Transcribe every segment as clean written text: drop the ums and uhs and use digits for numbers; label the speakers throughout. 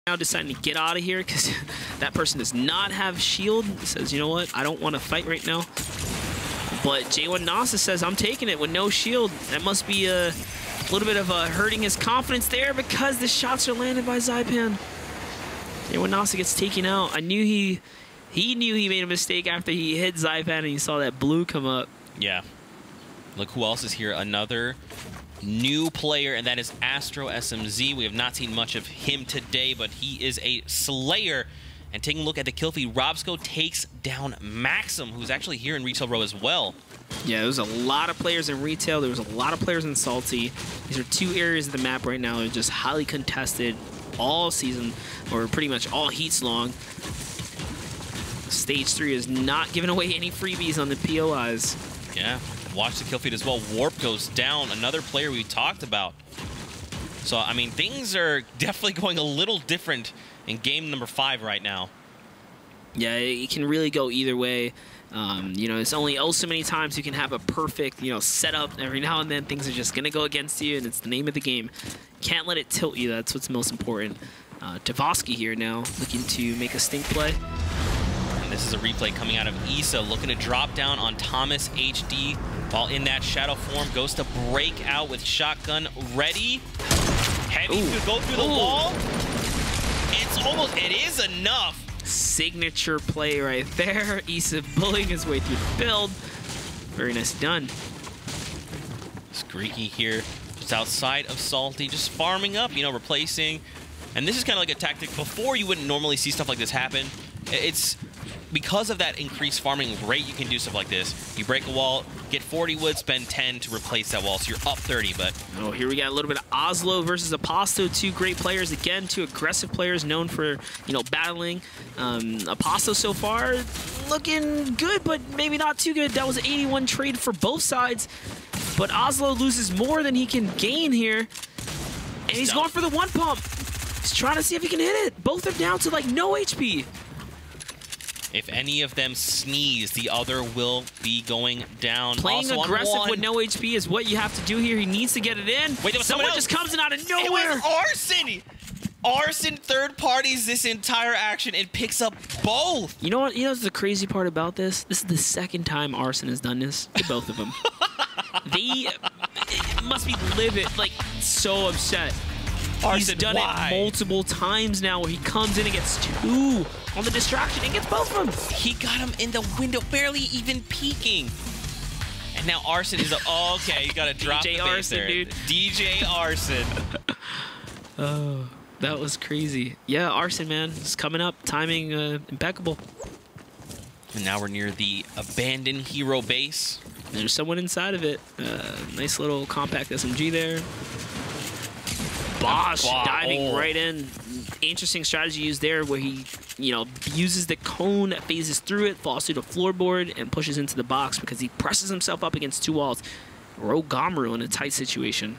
Speaker 1: now deciding to get out of here because that person does not have shield. He says, you know what? I don't want to fight right now. But J1 Nasa says, I'm taking it with no shield. That must be a little bit of hurting his confidence there because the shots are landed by Zypan. J1 Nasa gets taken out. I knew he knew he made a mistake after he hit Zypan and he saw that blue come up. Yeah. Look who else is here. Another new player, and that is Astro SMZ. We have not seen much of him today, but he is a slayer. And taking a look at the kill feed, Robsco takes down Maxim, who's actually here in Retail Row as well. Yeah, there was a lot of players in Retail. There was a lot of players in Salty. These are two areas of the map right now that are just highly contested all season, or pretty much all heats long. Stage 3 is not giving away any freebies on the POIs. Yeah, watch the kill feed as well. Warp goes down, another player we talked about. So, I mean, things are definitely going a little different in game number 5 right now. Yeah, it can really go either way. You know, it's only so many times you can have a perfect, you know, setup. Every now and then things are just going to go against you, and it's the name of the game. Can't let it tilt you. That's what's most important. Tavosky here now looking to make a stink play. And this is a replay coming out of Issa, looking to drop down on Thomas HD while in that shadow form. Goes to break out with shotgun ready. Heavy to go through the wall. It is enough. Signature play right there. Issa bullying his way through the build. Very nice done. Screaky here, just outside of Salty, just farming up, you know, replacing. And this is kind of like a tactic before you wouldn't normally see stuff like this happen. It's because of that increased farming rate, you can do stuff like this. You break a wall, get 40 wood, spend 10 to replace that wall, so you're up 30. But oh, here we got a little bit of Oslo versus Aposto, two great players again, two aggressive players known for, you know, battling. Aposto so far looking good, but maybe not too good. That was an 81 trade for both sides, but Oslo loses more than he can gain here, and he's going for the one pump. He's trying to see if he can hit it. Both are down to like no HP. If any of them sneeze, the other will be going down. Playing also aggressive with no HP is what you have to do here. He needs to get it in. Wait, there was someone just comes in out of nowhere. It was Arson. Arson third parties this entire action and picks up both. You know what? You know what's the crazy part about this? This is the second time Arson has done this to both of them. They must be livid, like so upset. Arson, he's done it multiple times now where he comes in and gets two on the distraction and gets both of them. He got him in the window, barely even peeking. And now Arson is okay, you gotta drop the base there. Dude. DJ Arson. Oh, that was crazy. Yeah, Arson, man, it's coming up. Timing impeccable. And now we're near the abandoned hero base. There's someone inside of it. Nice little compact SMG there. Bosch diving right in. Interesting strategy used there where he, you know, uses the cone, phases through it, falls through the floorboard, and pushes into the box because he presses himself up against two walls. Rogue Gomeru in a tight situation.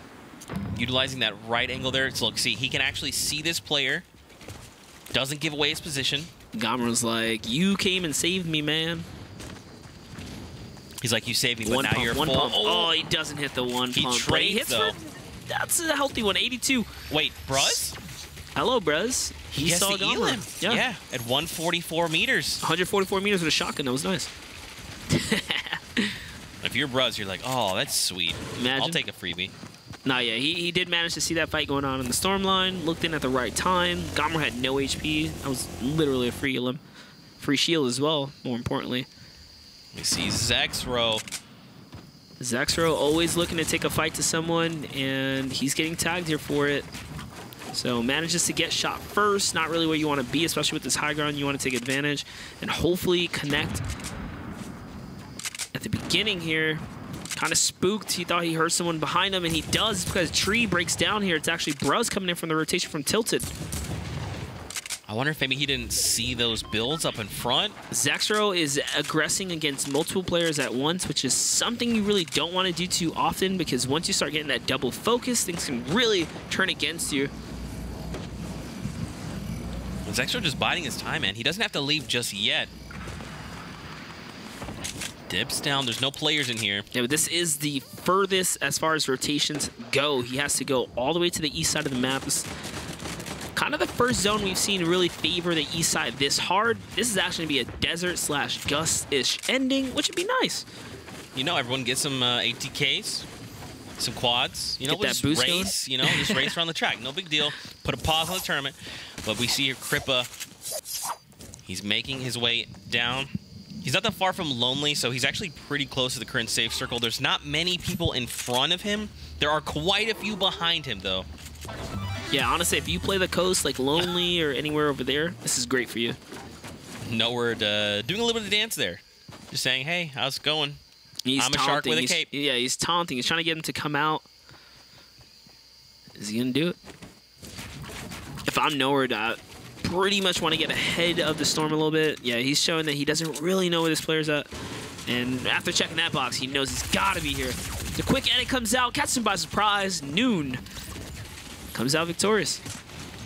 Speaker 1: Utilizing that right angle there. So look, see, he can actually see this player. Doesn't give away his position. Gomeru's like, you came and saved me, man. He's like, you saved me, but now you're full. Oh, he doesn't hit the one pump. He trades, though. That's a healthy one, 82. Wait, Bruz? Hello, Bruz. He saw the elim. Yeah, at 144 meters. 144 meters with a shotgun. That was nice. If you're Bruz, you're like, oh, that's sweet. Imagine. I'll take a freebie. Nah, yeah, he did manage to see that fight going on in the storm line. Looked in at the right time. Gomer had no HP. That was literally a free elim. Free shield as well, more importantly. We see Zexro. Zexro always looking to take a fight to someone, and he's getting tagged here for it. So manages to get shot first. Not really where you want to be, especially with this high ground. You want to take advantage and hopefully connect at the beginning here. Kind of spooked. He thought he heard someone behind him, and he does because Tree breaks down here. It's actually Bruz coming in from the rotation from Tilted. I wonder if maybe he didn't see those builds up in front. Zexro is aggressing against multiple players at once, which is something you really don't want to do too often because once you start getting that double focus, things can really turn against you. Zexro just biding his time, man. He doesn't have to leave just yet. Dips down. There's no players in here. Yeah, but this is the furthest as far as rotations go. He has to go all the way to the east side of the map. Kind
Speaker 2: kind of the first zone we've seen really favor the east side this hard. This is actually going to be a desert/gust-ish ending, which would be nice.
Speaker 1: You know, everyone gets some ATKs, some quads. You know,
Speaker 2: Get
Speaker 1: we'll
Speaker 2: that
Speaker 1: just
Speaker 2: boost
Speaker 1: race.
Speaker 2: going.
Speaker 1: You know, just race around the track. No big deal. Put a pause on the tournament. But we see here Crippa. He's making his way down. He's not that far from Lonely, so he's actually pretty close to the current safe circle. There's not many people in front of him. There are quite a few behind him, though.
Speaker 2: Yeah, honestly, if you play the coast like Lonely or anywhere over there, this is great for you.
Speaker 1: Nowhere doing a little bit of dance there. Just saying, hey, how's it going?
Speaker 2: He's
Speaker 1: I'm a shark with a cape.
Speaker 2: Yeah, he's taunting. He's trying to get him to come out. Is he going to do it? If I'm Nowhere, I pretty much want to get ahead of the storm a little bit. Yeah, he's showing that he doesn't really know where this player's at. And after checking that box, he knows he's got to be here. The quick edit comes out, catches him by surprise. Noon comes out victorious.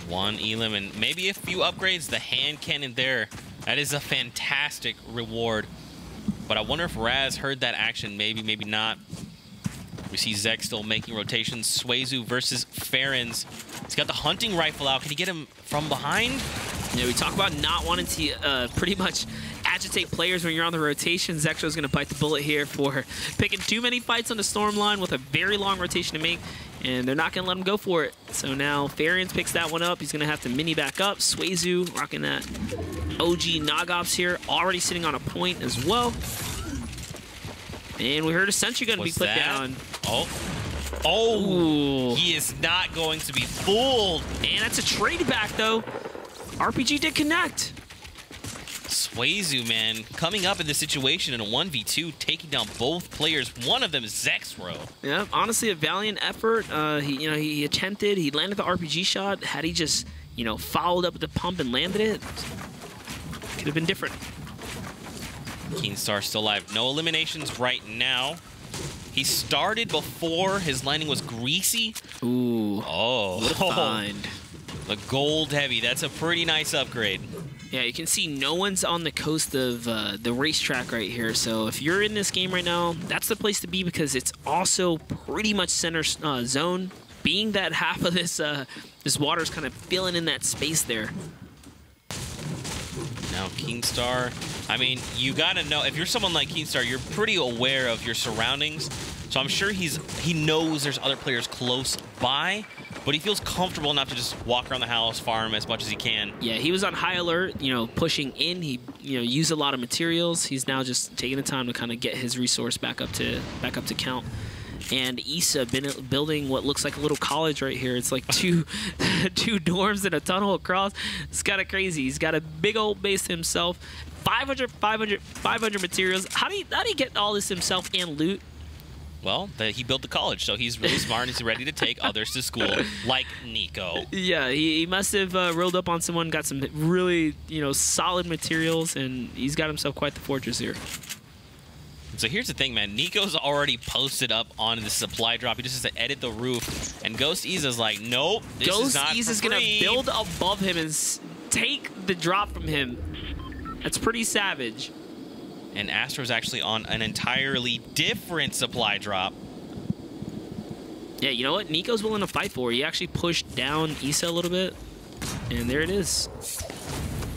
Speaker 1: One elim and maybe a few upgrades. The hand cannon there. That is a fantastic reward. But I wonder if Raz heard that action. Maybe, maybe not. We see Zek still making rotations. Swazu versus Farron's. He's got the hunting rifle out. Can he get him from behind?
Speaker 2: Yeah, we talk about not wanting to pretty much agitate players when you're on the rotation. Zexo's going to bite the bullet here for picking too many fights on the storm line with a very long rotation to make, and they're not going to let him go for it. So now Farron's picks that one up. He's going to have to mini back up. Swazu rocking that OG Nogops here, already sitting on a point as well. And we heard a sentry gun to be put down.
Speaker 1: Oh. Oh, he is not going to be fooled.
Speaker 2: And that's a trade back, though. RPG did connect.
Speaker 1: Swazu, man, coming up in this situation in a 1v2, taking down both players. One of them is Zexro.
Speaker 2: Yeah, honestly, a valiant effort. He attempted. He landed the RPG shot. Had he just, followed up with the pump and landed it, could have been different.
Speaker 1: Keenstar still alive. No eliminations right now. He started before his landing was greasy.
Speaker 2: Ooh.
Speaker 1: Oh.
Speaker 2: What a find.
Speaker 1: The gold heavy. That's a pretty nice upgrade.
Speaker 2: Yeah, you can see no one's on the coast of the racetrack right here. So if you're in this game right now, that's the place to be because it's also pretty much center zone. Being that half of this water is kind of filling in that space there.
Speaker 1: Now Keenstar, I mean, you gotta know, if you're someone like Keenstar, you're pretty aware of your surroundings. So I'm sure he knows there's other players close by, but he feels comfortable enough to just walk around the house, farm as much as he can. Yeah,
Speaker 2: he was on high alert, pushing in. He, used a lot of materials. He's now just taking the time to kind of get his resource back up to count. And Issa been building what looks like a little college right here. It's like two dorms and a tunnel across. It's kind of crazy. He's got a big old base himself. 500 materials. How do you get all this himself and loot?
Speaker 1: Well, he built the college, so he's really smart and he's ready to take others to school, like Nico.
Speaker 2: Yeah, he must have rolled up on someone, got some really, solid materials, and he's got himself quite the fortress here.
Speaker 1: So here's the thing, man. Nico's already posted up on the supply drop. He just has to edit the roof. And Ghost Izza's like, nope, this is not for free.
Speaker 2: Ghost Izza's going to build above him and take the drop from him. That's pretty savage.
Speaker 1: And Astro's actually on an entirely different supply drop.
Speaker 2: Yeah, you know what? Nico's willing to fight for it. He actually pushed down Issa a little bit. And there it is.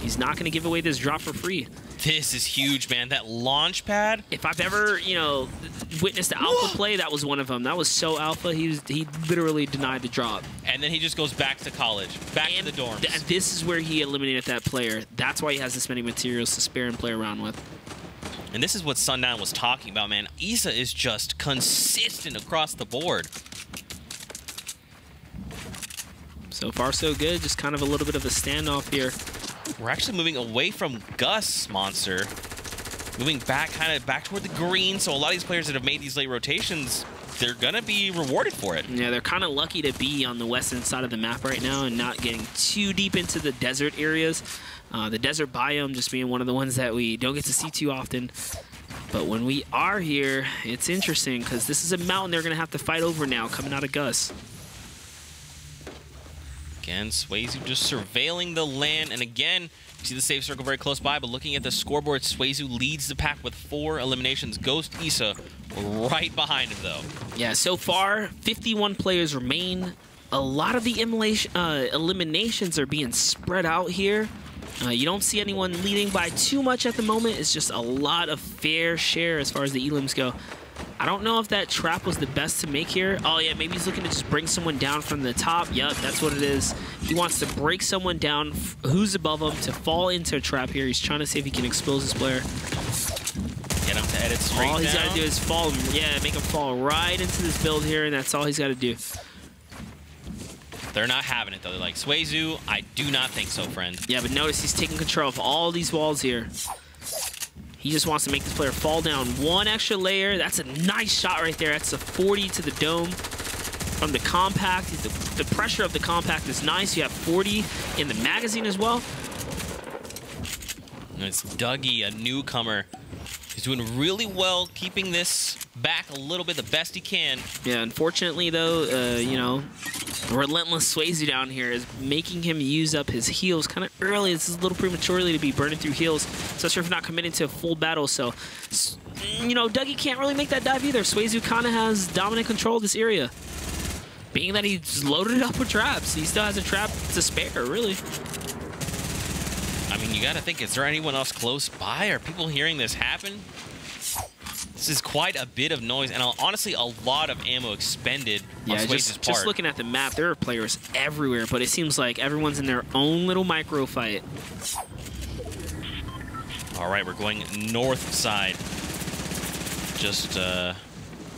Speaker 2: He's not going to give away this drop for free.
Speaker 1: This is huge, man. That launch pad.
Speaker 2: If I've ever, witnessed the alpha play, that was one of them. That was so alpha. He literally denied the drop.
Speaker 1: And then he just goes back to college, back to the dorms.
Speaker 2: This is where he eliminated that player. That's why he has this many materials to spare and play around with.
Speaker 1: And this is what Sundown was talking about, man. Issa is just consistent across the board.
Speaker 2: So far, so good. Just kind of a little bit of a standoff here.
Speaker 1: We're actually moving away from Gus Monster, moving back, kind of back toward the green. So a lot of these players that have made these late rotations, they're gonna be rewarded for it.
Speaker 2: Yeah, they're kind of lucky to be on the western side of the map right now and not getting too deep into the desert areas. The desert biome just being one of the ones that we don't get to see too often. But when we are here, it's interesting because this is a mountain they're gonna have to fight over now coming out of Gus.
Speaker 1: Again, Swazu just surveilling the land, and again, you see the safe circle very close by, but looking at the scoreboard, Swazu leads the pack with 4 eliminations. Ghost Issa right behind him, though.
Speaker 2: Yeah, so far, 51 players remain. a lot of the eliminations are being spread out here. You don't see anyone leading by too much at the moment. It's just a lot of fair share as far as the elims go. I don't know if that trap was the best to make here. Oh, yeah, maybe he's looking to just bring someone down from the top. Yep, that's what it is. He wants to break someone down who's above him to fall into a trap here. He's trying to see if he can expose his player.
Speaker 1: Get him to edit straight down.
Speaker 2: All he's got to do is fall, yeah, make him fall right into this build here, and that's all he's got to do.
Speaker 1: They're not having it, though. They're like, Suezu, I do not think so, friend.
Speaker 2: Yeah, but notice he's taking control of all these walls here. He just wants to make this player fall down one extra layer. That's a nice shot right there. That's a 40 to the dome from the compact. The pressure of the compact is nice. You have 40 in the magazine as well.
Speaker 1: And it's Dougie, a newcomer. He's doing really well keeping this back a little bit, the best he can. Yeah,
Speaker 2: unfortunately, though, you know, relentless Suezu down here is making him use up his heals kind of early. This is a little prematurely to be burning through heals, especially if not committing to a full battle. So, you know, Dougie can't really make that dive either. Suezu kind of has dominant control of this area. Being that he's loaded it up with traps, he still has a trap to spare, really.
Speaker 1: I mean, you got to think, is there anyone else close by? Are people hearing this happen? This is quite a bit of noise, and honestly, a lot of ammo expended on Suezu's part.
Speaker 2: Just looking at the map, there are players everywhere, but it seems like everyone's in their own little micro fight.
Speaker 1: All right, we're going north side. Just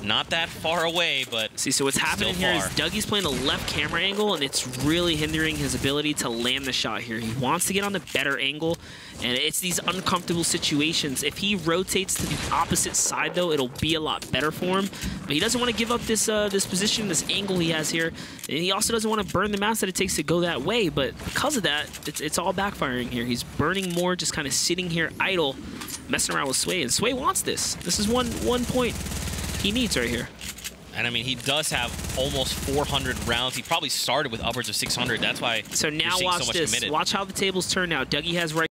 Speaker 1: not that far away, but
Speaker 2: see, so what's happening here is Dougie's playing a left camera angle, and it's really hindering his ability to land the shot here. He wants to get on the better angle, and it's these uncomfortable situations. If he rotates to the opposite side, though, it'll be a lot better for him. But he doesn't want to give up this this position, this angle he has here. And he also doesn't want to burn the mass that it takes to go that way. But because of that, it's all backfiring here. He's burning more, just kind of sitting here idle, messing around with Sway. And Sway wants this. This is one point he needs right here.
Speaker 1: And I mean, he does have almost 400 rounds. He probably started with upwards of 600. That's why
Speaker 2: so now watch
Speaker 1: so much
Speaker 2: this.
Speaker 1: committed.
Speaker 2: Watch how the tables turn now. Dougie has right